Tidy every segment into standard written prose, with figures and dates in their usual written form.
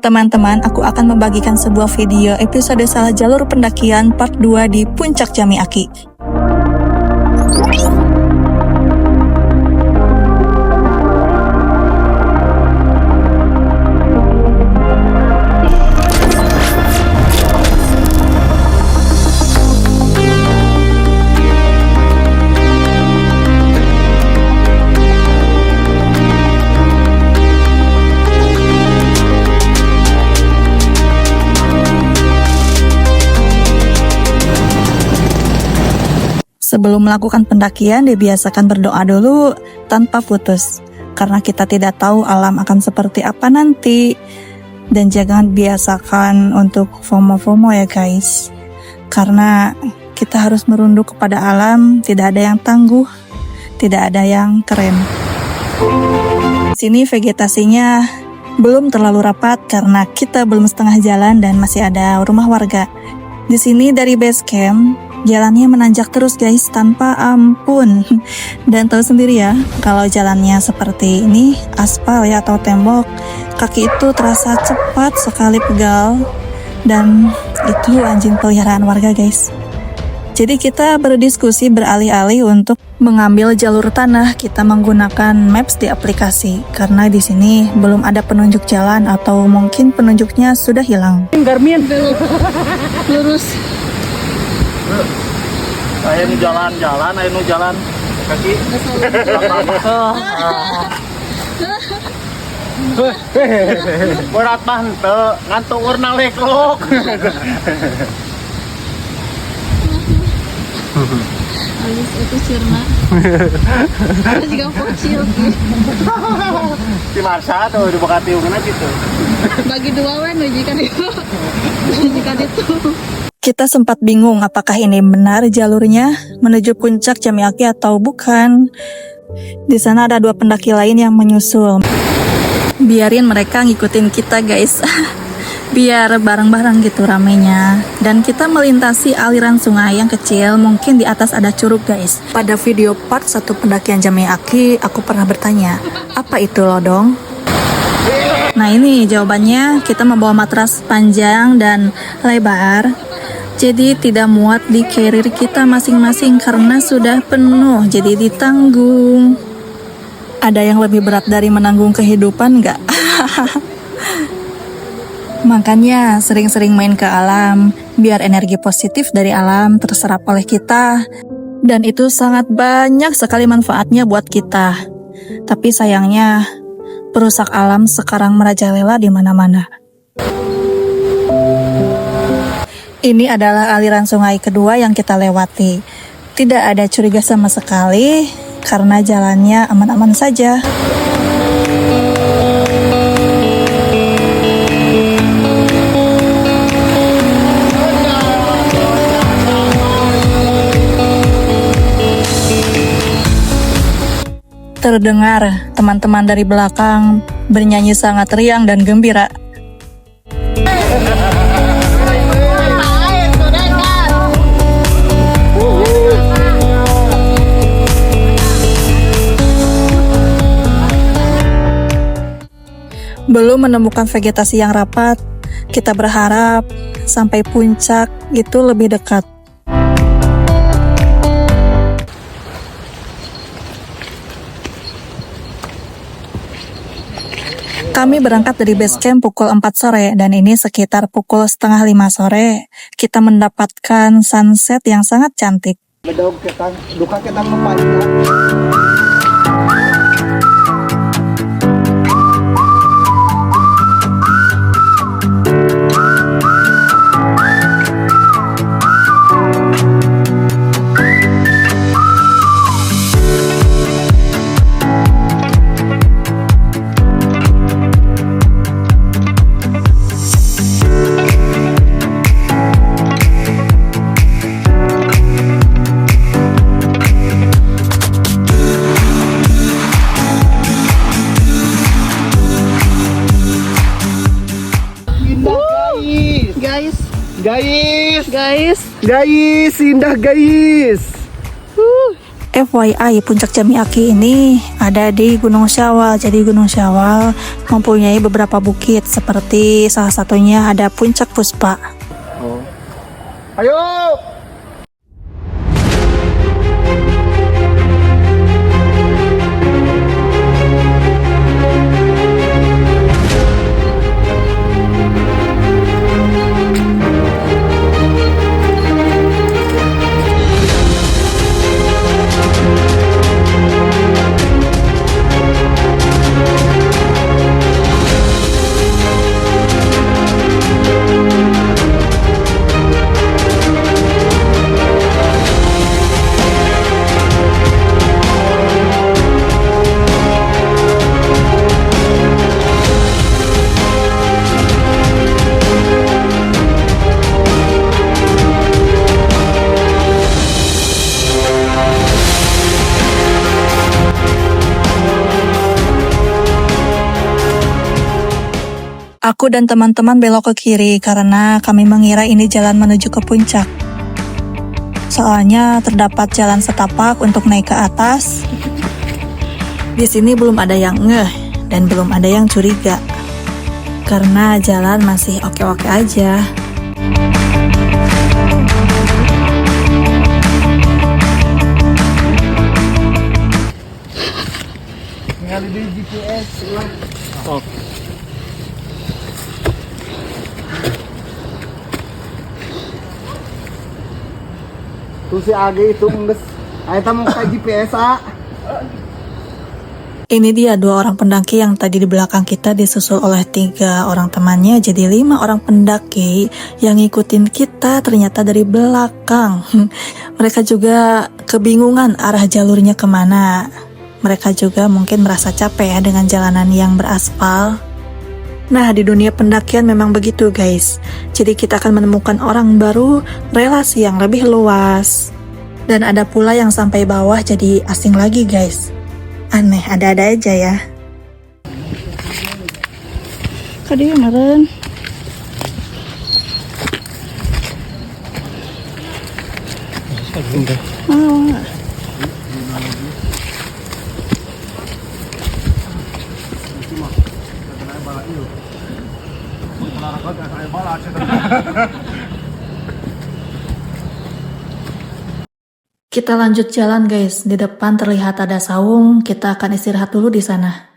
Teman-teman, aku akan membagikan sebuah video episode salah jalur pendakian part 2 di Puncak Jamie Aki. Sebelum melakukan pendakian, dibiasakan berdoa dulu tanpa putus. Karena kita tidak tahu alam akan seperti apa nanti. Dan jangan biasakan untuk FOMO-FOMO ya guys. Karena kita harus merunduk kepada alam, tidak ada yang tangguh, tidak ada yang keren. Di sini vegetasinya belum terlalu rapat karena kita belum setengah jalan dan masih ada rumah warga. Di sini dari base camp, jalannya menanjak terus guys, tanpa ampun. Dan tahu sendiri ya, kalau jalannya seperti ini, aspal ya atau tembok, kaki itu terasa cepat sekali pegal. Dan itu anjing peliharaan warga guys. Jadi kita berdiskusi beralih-alih untuk mengambil jalur tanah. Kita menggunakan maps di aplikasi karena di sini belum ada penunjuk jalan atau mungkin penunjuknya sudah hilang. Garmin Lurus. Ayo nu jalan-jalan, ayo nu jalan kaki. Berat mah henteu, ngantuk warna leklok. Alis itu sirna. Ada juga kecil. Si Marsha tuh di Bekati ungana gitu. Bagi dua wen jika itu. Jika itu. Kita sempat bingung apakah ini benar jalurnya menuju puncak Jamie Aki atau bukan. Di sana ada dua pendaki lain yang menyusul. Biarin mereka ngikutin kita guys. Biar bareng-bareng gitu ramenya. Dan kita melintasi aliran sungai yang kecil, mungkin di atas ada curug guys. Pada video part 1 pendakian Jamie Aki, aku pernah bertanya, apa itu lodong? Nah ini jawabannya, kita membawa matras panjang dan lebar. Jadi tidak muat di carrier kita masing-masing karena sudah penuh, jadi ditanggung. Ada yang lebih berat dari menanggung kehidupan nggak? Makanya sering-sering main ke alam, biar energi positif dari alam terserap oleh kita. Dan itu sangat banyak sekali manfaatnya buat kita. Tapi sayangnya, perusak alam sekarang merajalela di mana-mana. Ini adalah aliran sungai kedua yang kita lewati. Tidak ada curiga sama sekali, karena jalannya aman-aman saja. Terdengar teman-teman dari belakang bernyanyi sangat riang dan gembira. Belum menemukan vegetasi yang rapat, kita berharap sampai puncak itu lebih dekat. Kami berangkat dari base camp pukul 4 sore dan ini sekitar pukul setengah 5 sore kita mendapatkan sunset yang sangat cantik. Bedog ketang, duka ketang mempanya. Guys, Guys, indah guys. FYI, puncak Jami-Aki ini ada di Gunung Syawal. Jadi Gunung Syawal mempunyai beberapa bukit, seperti salah satunya ada Puncak Puspa. Ayo. Aku dan teman-teman belok ke kiri karena kami mengira ini jalan menuju ke puncak. Soalnya terdapat jalan setapak untuk naik ke atas. Di sini belum ada yang ngeh dan belum ada yang curiga. Karena jalan masih oke-oke aja. Ngali di GPS lah. Tuh si Agi itu nges. Ayo tamu ke GPS ah. Ini dia 2 orang pendaki yang tadi di belakang kita disusul oleh 3 orang temannya, jadi 5 orang pendaki yang ngikutin kita ternyata dari belakang. Mereka juga kebingungan arah jalurnya kemana. Mereka juga mungkin merasa capek ya dengan jalanan yang beraspal. Nah, di dunia pendakian memang begitu guys. Jadi kita akan menemukan orang baru, relasi yang lebih luas. Dan ada pula yang sampai bawah jadi asing lagi guys. Aneh, ada-ada aja ya. Kadi meren. Oh. Kita lanjut jalan guys. Di depan terlihat ada saung. Kita akan istirahat dulu di sana.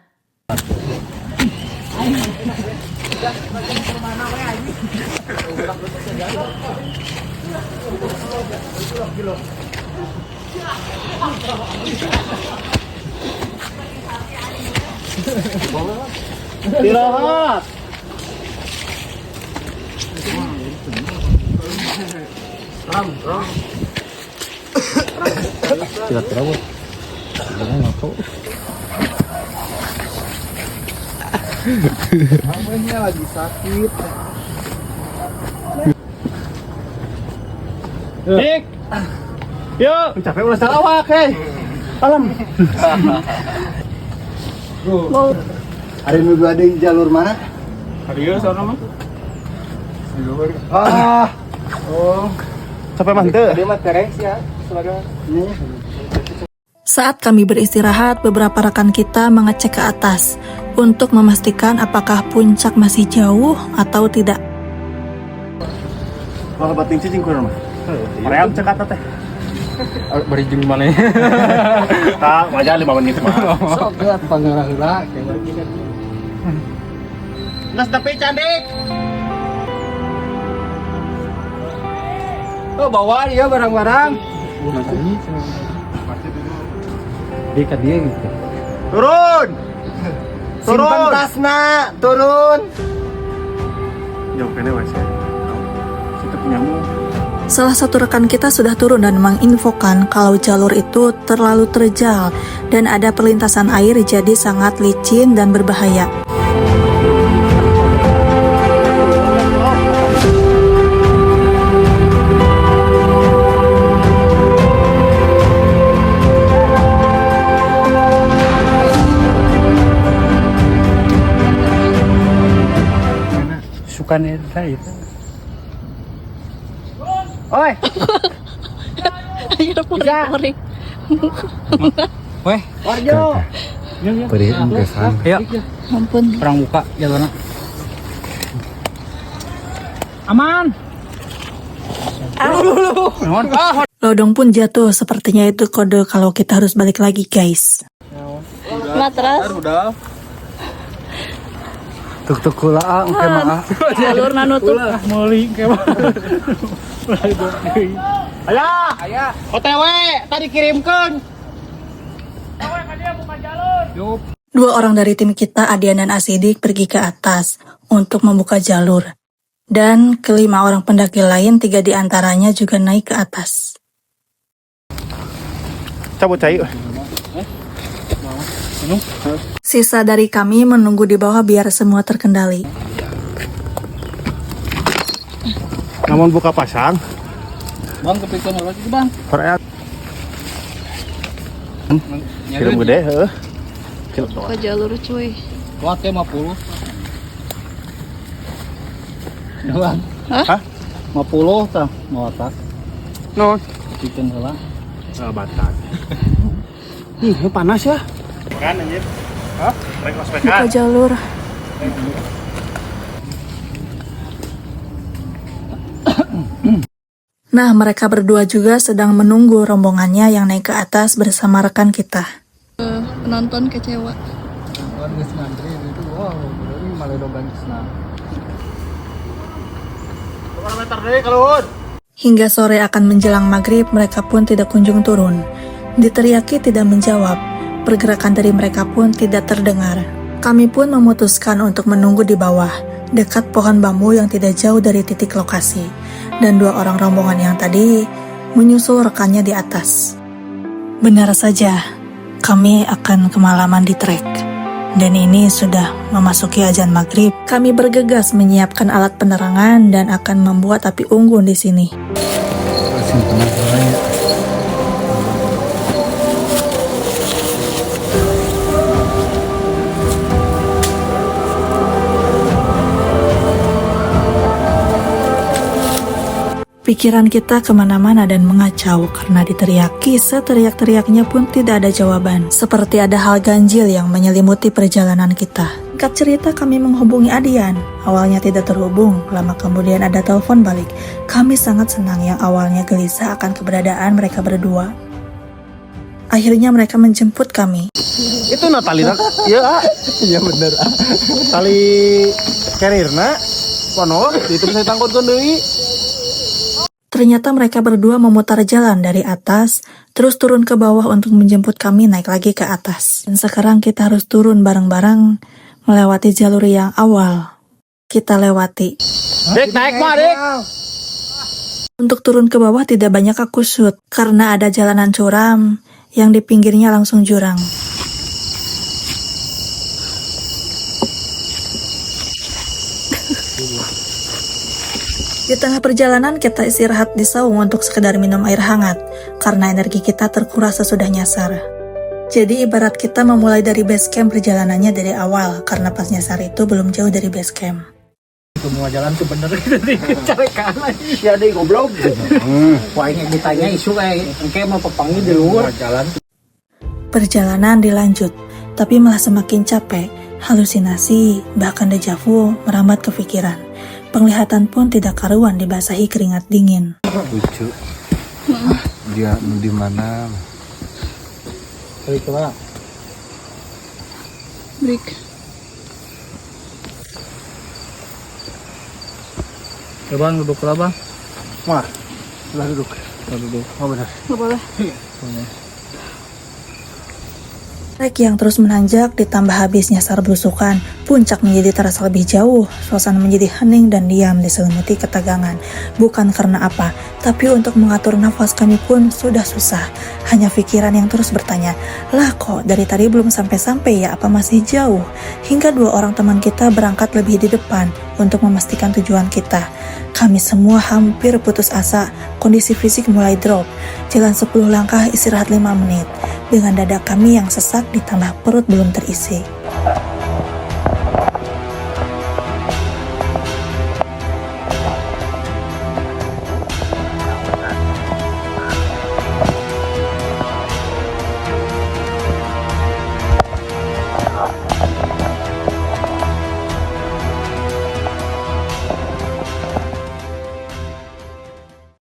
Istirahat. Tidak terawat. Jangan ngaco. Kamunya lagi sakit. Dik. Yuk, capek ulah salawak, hei. Alam. Hari minggu ada di jalur mana? Hari sana mah. Ah. Oh. Sampai mantep. Dia mah tereks ya. Saat kami beristirahat, beberapa rekan kita mengecek ke atas untuk memastikan apakah puncak masih jauh atau tidak. Wah, bating cicing kurang mah. Ream cek kata teh. Bari jeung mana? Tak, wajar 5 menit mah. Sok geus pangeula. Nas tapi cantik. Oh, bawa dia barang-barang. Dia ka dia gitu. Turun. Simpen tasna, turun. Jauh kene wes. Situ penyamu. Salah satu rekan kita sudah turun dan menginfokan kalau jalur itu terlalu terjal dan ada perlintasan air jadi sangat licin dan berbahaya. Sukan itu. Oi. Ayo pori-pori. Weh, Warjo. beri kesan. Ayo, Ampun. perang buka jalurnya. Aman. Lodong pun jatuh, sepertinya itu kode kalau kita harus balik lagi guys. Matras. Tuk kula engke mah. Jalur nanutup. Meuli engke mah. Aya. OTW tadi kirimkeun. Dua orang dari tim kita, Adian dan Asidik, pergi ke atas untuk membuka jalur. Dan kelima orang pendaki lain, 3 diantaranya juga naik ke atas. Cabut cai. Sisa dari kami menunggu di bawah biar semua terkendali. Namun buka pasang. Bang kepikun lagi bang. Korea. Film gede, heeh. Ke jalur cuy. Kuat teh 50. Doang. Hah? 50 tah mau atas. No. Bikin heula. Batak. Ih, panas ya. Kan anjir. Hah? Rek Buka jalur. Nah, mereka berdua juga sedang menunggu rombongannya yang naik ke atas bersama rekan kita. Penonton kecewa. Kan geus ngantri itu wow, berarti maledogan cenah. Meter deui kaluhur. Hingga sore akan menjelang maghrib, mereka pun tidak kunjung turun. Diteriaki tidak menjawab, pergerakan dari mereka pun tidak terdengar. Kami pun memutuskan untuk menunggu di bawah, dekat pohon bambu yang tidak jauh dari titik lokasi. Dan 2 orang rombongan yang tadi menyusul rekannya di atas. Benar saja, kami akan kemalaman di trek. Dan ini sudah memasuki azan maghrib. Kami bergegas menyiapkan alat penerangan dan akan membuat api unggun di sini. Pikiran kita kemana-mana dan mengacau karena diteriaki seteriak-teriaknya pun tidak ada jawaban. Seperti ada hal ganjil yang menyelimuti perjalanan kita. Singkat cerita kami menghubungi Adian. Awalnya tidak terhubung, lama kemudian ada telepon balik. Kami sangat senang yang awalnya gelisah akan keberadaan mereka berdua. Akhirnya mereka menjemput kami. Itu Natalina. Iya. Iya bener. Tali carrier-na kono itu bisa ditangkutkeun deui. Ternyata mereka berdua memutar jalan dari atas, terus turun ke bawah untuk menjemput kami naik lagi ke atas. Dan sekarang kita harus turun bareng-bareng melewati jalur yang awal kita lewati. Dik, naik mah, Dik. Untuk turun ke bawah tidak banyak aku shoot, karena ada jalanan curam yang di pinggirnya langsung jurang. Di tengah perjalanan kita istirahat di saung untuk sekedar minum air hangat, karena energi kita terkuras sesudah nyasar. Jadi ibarat kita memulai dari base camp perjalanannya dari awal, karena pas nyasar itu belum jauh dari base camp. Semua jalan tuh bener gitu nih. Cari kanan. Ya deh goblok. Wah ini ditanya isu kayak engke mau pepangi di luar jalan. Perjalanan dilanjut, tapi malah semakin capek, halusinasi, bahkan dejavu merambat ke pikiran. Penglihatan pun tidak karuan dibasahi keringat dingin. Lucu. Dia di mana? Balik ke mana? Break. Ya bang, duduk lah bang. Mah. Lah duduk. Oh benar. Nggak boleh. Trek yang terus menanjak ditambah habis nyasar belusukan, puncak menjadi terasa lebih jauh, suasana menjadi hening dan diam diselimuti ketegangan. Bukan karena apa, tapi untuk mengatur nafas kami pun sudah susah. Hanya pikiran yang terus bertanya, lah kok dari tadi belum sampai-sampai ya, apa masih jauh? Hingga 2 orang teman kita berangkat lebih di depan untuk memastikan tujuan kita. Kami semua hampir putus asa, kondisi fisik mulai drop. Jalan 10 langkah istirahat 5 menit. Dengan dada kami yang sesak ditambah perut belum terisi.